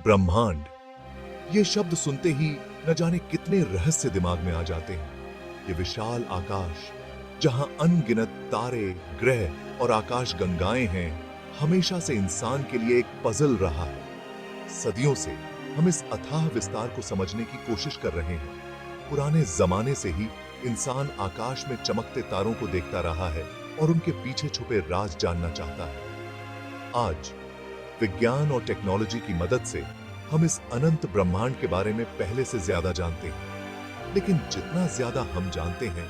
ब्रह्मांड, ये शब्द सुनते ही न जाने कितने रहस्य दिमाग में आ जाते हैं। ये विशाल आकाश, जहां अनगिनत तारे, ग्रह और आकाश गंगाएं हैं, हमेशा से इंसान के लिए एक पजल रहा है। सदियों से हम इस अथाह विस्तार को समझने की कोशिश कर रहे हैं। पुराने जमाने से ही इंसान आकाश में चमकते तारों को देखता रहा है और उनके पीछे छुपे राज जानना चाहता है। आज विज्ञान और टेक्नोलॉजी की मदद से हम इस अनंत ब्रह्मांड के बारे में पहले से ज्यादा जानते हैं, लेकिन जितना ज्यादा हम जानते हैं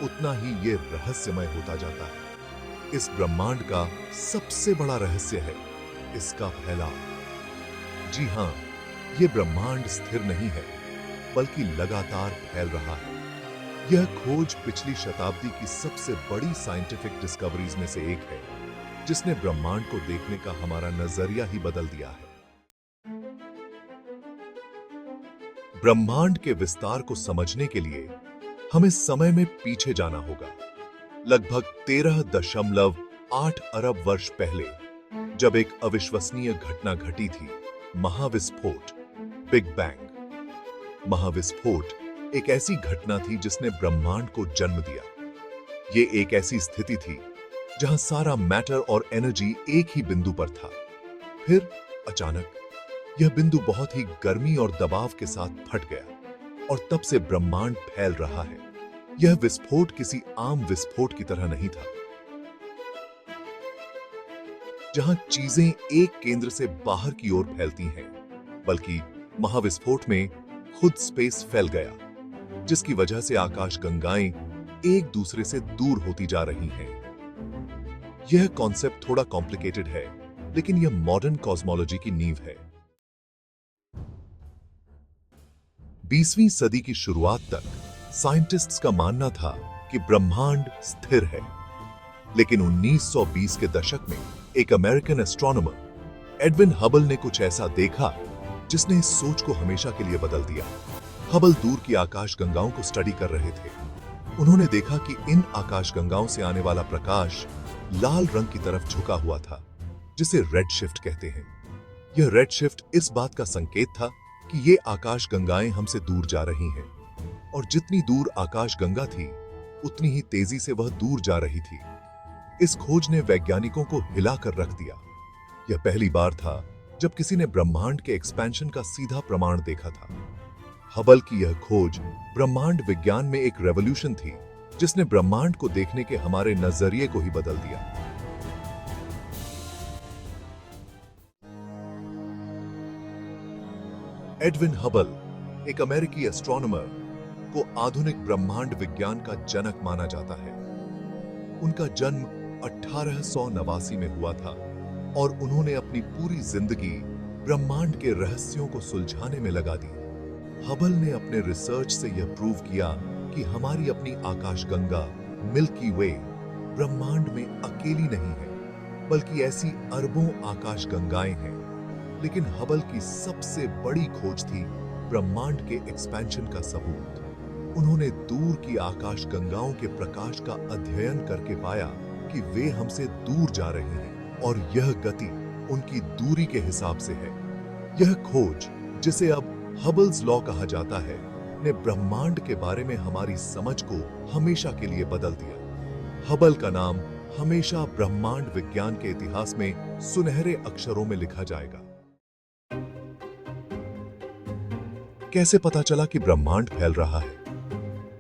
उतना ही ये रहस्यमय होता जाता है। इस ब्रह्मांड का सबसे बड़ा रहस्य है इसका फैलाव। जी हां, ये ब्रह्मांड स्थिर नहीं है, बल्कि लगातार फैल रहा है। यह खोज पिछली शताब्दी की सबसे बड़ी साइंटिफिक डिस्कवरीज में से एक है, जिसने ब्रह्मांड को देखने का हमारा नजरिया ही बदल दिया है। ब्रह्मांड के विस्तार को समझने के लिए हमें समय में पीछे जाना होगा, लगभग 13.8 अरब वर्ष पहले, जब एक अविश्वसनीय घटना घटी थी, महाविस्फोट, बिग बैंग। महाविस्फोट एक ऐसी घटना थी जिसने ब्रह्मांड को जन्म दिया। ये एक ऐसी स्थिति थी जहां सारा मैटर और एनर्जी एक ही बिंदु पर था। फिर अचानक यह बिंदु बहुत ही गर्मी और दबाव के साथ फट गया और तब से ब्रह्मांड फैल रहा है। यह विस्फोट किसी आम विस्फोट की तरह नहीं था, जहां चीजें एक केंद्र से बाहर की ओर फैलती हैं, बल्कि महाविस्फोट में खुद स्पेस फैल गया, जिसकी वजह से आकाश गंगाएं एक दूसरे से दूर होती जा रही हैं। यह कॉन्सेप्ट थोड़ा कॉम्प्लिकेटेड है, लेकिन यह मॉडर्न कॉस्मोलॉजी की नींव है। 20वीं सदी की शुरुआत तक साइंटिस्ट्स का मानना था कि ब्रह्मांड स्थिर है, लेकिन 1920 के दशक में एक अमेरिकन एस्ट्रोनॉमर एडविन हबल ने कुछ ऐसा देखा जिसने इस सोच को हमेशा के लिए बदल दिया। हबल दूर की आकाशगंगाओं को स्टडी कर रहे थे। उन्होंने देखा कि इन आकाशगंगाओं से आने वाला प्रकाश लाल रंग की तरफ झुका हुआ था, जिसे रेड शिफ्ट कहते हैं। यह रेड शिफ्ट इस बात का संकेत था कि ये आकाशगंगाएं हमसे दूर जा रही हैं, और जितनी दूर आकाशगंगा थी, उतनी ही तेजी से वह दूर जा रही थी। इस खोज ने वैज्ञानिकों को हिलाकर रख दिया। यह पहली बार था जब किसी ने ब्रह्मांड के एक्सपेंशन का सीधा प्रमाण देखा था। हबल की यह खोज ब्रह्मांड विज्ञान में एक रेवोल्यूशन थी, जिसने ब्रह्मांड को देखने के हमारे नजरिए को ही बदल दिया। एडविन हबल, एक अमेरिकी एस्ट्रोनॉमर, को आधुनिक ब्रह्मांड विज्ञान का जनक माना जाता है। उनका जन्म 1889 में हुआ था और उन्होंने अपनी पूरी जिंदगी ब्रह्मांड के रहस्यों को सुलझाने में लगा दी। हबल ने अपने रिसर्च से यह प्रूव किया कि हमारी अपनी आकाशगंगा मिल्की वे ब्रह्मांड में अकेली नहीं है, बल्कि ऐसी अरबों आकाशगंगाएं हैं। लेकिन हबल की सबसे बड़ी खोज थी ब्रह्मांड के एक्सपेंशन का सबूत। उन्होंने दूर की आकाशगंगाओं के प्रकाश का अध्ययन करके पाया कि वे हमसे दूर जा रही हैं, और यह गति उनकी दूरी के हिसाब से है। यह खोज, जिसे अब हबल्स लॉ कहा जाता है, ने ब्रह्मांड के बारे में हमारी समझ को हमेशा के लिए बदल दिया। हबल का नाम हमेशा ब्रह्मांड विज्ञान के इतिहास में सुनहरे अक्षरों में लिखा जाएगा। कैसे पता चला कि ब्रह्मांड फैल रहा है?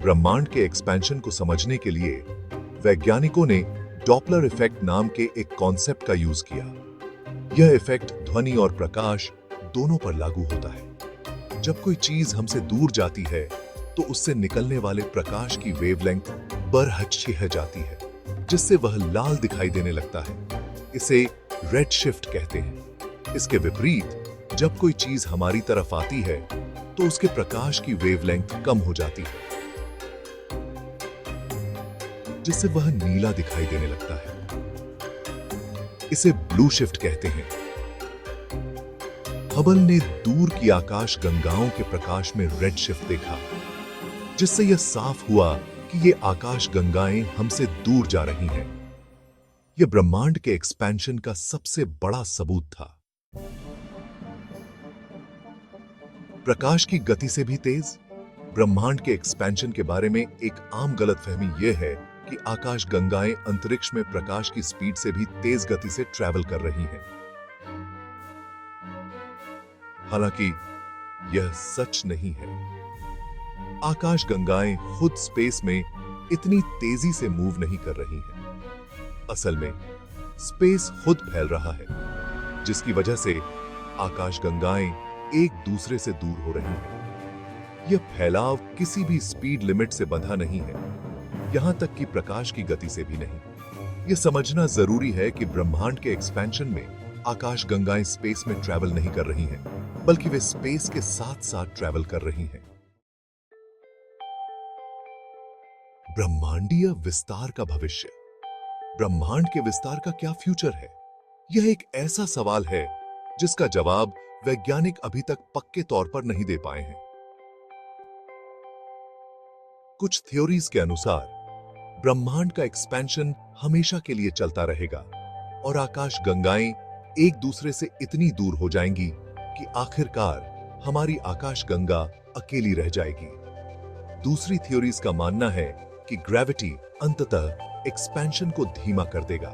ब्रह्मांड के एक्सपेंशन को समझने के लिए वैज्ञानिकों ने डॉपलर इफेक्ट नाम के एक कॉन्सेप्ट का यूज किया। यह इफेक्ट ध्वनि और प्रकाश दोनों पर लागू होता है। जब कोई चीज हमसे दूर जाती है, तो उससे निकलने वाले प्रकाश की वेवलेंथ बरहज जाती है, जिससे वह लाल दिखाई देने लगता है। इसे रेड शिफ्ट कहते हैं। इसके विपरीत, जब कोई चीज हमारी तरफ आती है, तो उसके प्रकाश की वेवलेंथ कम हो जाती है, जिससे वह नीला दिखाई देने लगता है। इसे ब्लू शिफ्ट कहते हैं। हबल ने दूर की आकाश गंगाओं के प्रकाश में रेड शिफ्ट देखा, जिससे यह साफ हुआ कि ये आकाश गंगाएं हमसे दूर जा रही हैं। यह ब्रह्मांड के एक्सपेंशन का सबसे बड़ा सबूत था। प्रकाश की गति से भी तेज। ब्रह्मांड के एक्सपेंशन के बारे में एक आम गलतफहमी यह है कि आकाश गंगाएं अंतरिक्ष में प्रकाश की स्पीड से भी तेज गति से ट्रैवल कर रही हैं। हालांकि यह सच नहीं है। आकाश गंगाएं खुद स्पेस में इतनी तेजी से मूव नहीं कर रही हैं। असल में स्पेस खुद फैल रहा है, जिसकी वजह से आकाश गंगाएं एक दूसरे से दूर हो रही हैं। यह फैलाव किसी भी स्पीड लिमिट से बंधा नहीं है, यहां तक कि प्रकाश की गति से भी नहीं। यह समझना जरूरी है कि ब्रह्मांड के एक्सपेंशन में आकाश गंगाएं स्पेस में ट्रैवल नहीं कर रही हैं, बल्कि वे स्पेस के साथ साथ ट्रैवल कर रही हैं। ब्रह्मांडीय विस्तार का भविष्य। ब्रह्मांड के विस्तार का क्या फ्यूचर है? यह एक ऐसा सवाल है जिसका जवाब वैज्ञानिक अभी तक पक्के तौर पर नहीं दे पाए हैं। कुछ थ्योरीज के अनुसार ब्रह्मांड का एक्सपेंशन हमेशा के लिए चलता रहेगा और आकाश गंगाएं एक दूसरे से इतनी दूर हो जाएंगी कि आखिरकार हमारी आकाश गंगा अकेली रह जाएगी। दूसरी थ्योरीज का मानना है कि ग्रेविटी अंततः एक्सपेंशन को धीमा कर देगा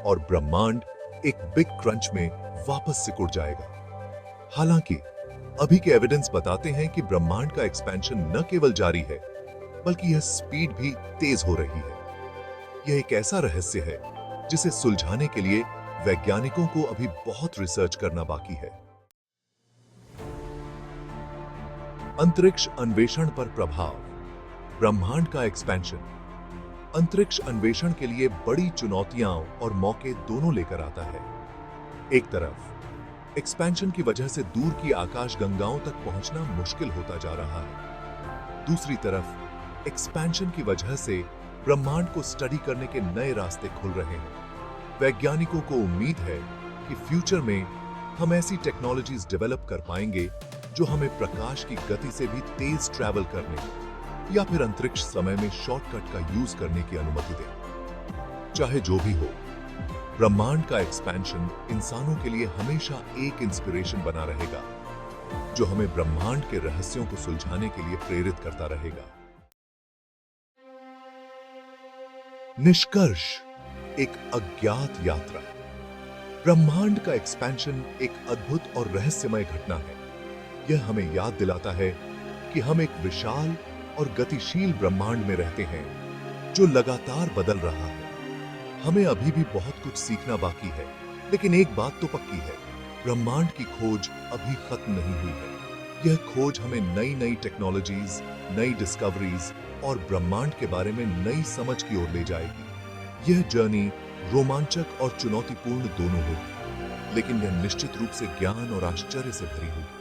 और ब्रह्मांड एक बिग क्रंच में वापस सिकुड़ जाएगा। हालांकि अभी के एविडेंस बताते हैं कि ब्रह्मांड का एक्सपेंशन न केवल जारी है, बल्कि यह स्पीड भी तेज हो रही है। यह एक ऐसा रहस्य है जिसे सुलझाने के लिए वैज्ञानिकों को अभी बहुत रिसर्च करना बाकी है। अंतरिक्ष अन्वेषण पर प्रभाव। ब्रह्मांड का एक्सपेंशन अंतरिक्ष अन्वेषण के लिए बड़ी चुनौतियां और मौके दोनों लेकर आता है। एक तरफ एक्सपेंशन की वजह से दूर की आकाश गंगाओं तक पहुंचना मुश्किल होता जा रहा है। दूसरी तरफ एक्सपेंशन की वजह से ब्रह्मांड को स्टडी करने के नए रास्ते खुल रहे हैं। वैज्ञानिकों को उम्मीद है कि फ्यूचर में हम ऐसी टेक्नोलॉजीज डेवलप कर पाएंगे जो हमें प्रकाश की गति से भी तेज ट्रैवल करने या फिर अंतरिक्ष समय में शॉर्टकट का यूज करने की अनुमति दे। चाहे जो भी हो, ब्रह्मांड का एक्सपेंशन इंसानों के लिए हमेशा एक इंस्पिरेशन बना रहेगा, जो हमें ब्रह्मांड के रहस्यों को सुलझाने के लिए प्रेरित करता रहेगा। निष्कर्ष, एक अज्ञात यात्रा। ब्रह्मांड का एक्सपेंशन एक अद्भुत और रहस्यमय घटना है। यह हमें याद दिलाता है कि हम एक विशाल और गतिशील ब्रह्मांड में रहते हैं जो लगातार बदल रहा है। हमें अभी भी बहुत कुछ सीखना बाकी है, लेकिन एक बात तो पक्की है, ब्रह्मांड की खोज अभी खत्म नहीं हुई है। यह खोज हमें नई नई टेक्नोलॉजीज, नई डिस्कवरीज और ब्रह्मांड के बारे में नई समझ की ओर ले जाएगी। यह जर्नी रोमांचक और चुनौतीपूर्ण दोनों होगी, लेकिन यह निश्चित रूप से ज्ञान और आश्चर्य से भरी होगी।